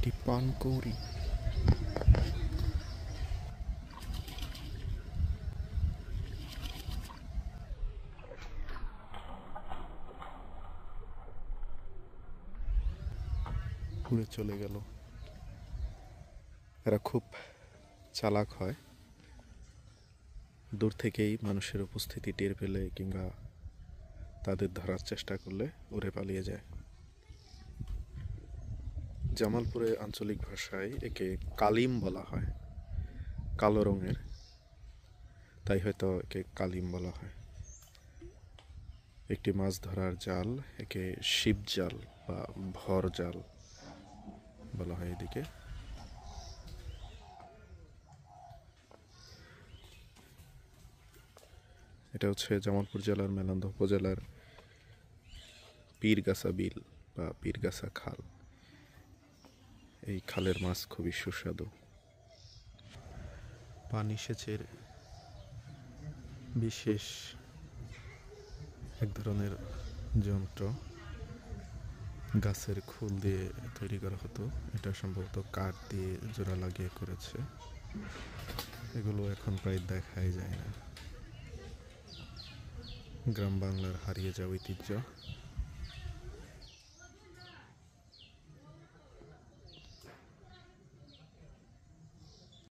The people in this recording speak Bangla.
একটি পানকৌড়ি। উড়ে চলে গেল। এরা খুব চালাক হয়, দূর থেকেই মানুষের উপস্থিতি টের পেলে কিংবা তাদের ধরার চেষ্টা করলে উড়ে পালিয়ে যায়। জামালপুরে আঞ্চলিক ভাষায় একে কালিম বলা হয়, কালো রঙের, তাই হয়তো একে কালিম বলা হয়। একটি মাছ ধরার জাল, একে শিব জাল বা ভর জাল বলা হয় এদিকে। এটা হচ্ছে জামালপুর জেলার মেলান্দহ উপজেলার পীরগাছা বিল বা পীরগাছা খাল। এই খালের মাছ খুবই সুস্বাদু। পানি সেচের বিশেষ এক ধরনের যন্ত্র গাছের খোল দিয়ে তৈরি করা হতো, এটা সম্ভবত কাঠ দিয়ে জোড়া লাগিয়ে করেছে। এগুলো এখন প্রায় দেখাই যায় না। গ্রাম বাংলার হারিয়ে যাওয়া ঐতিহ্য।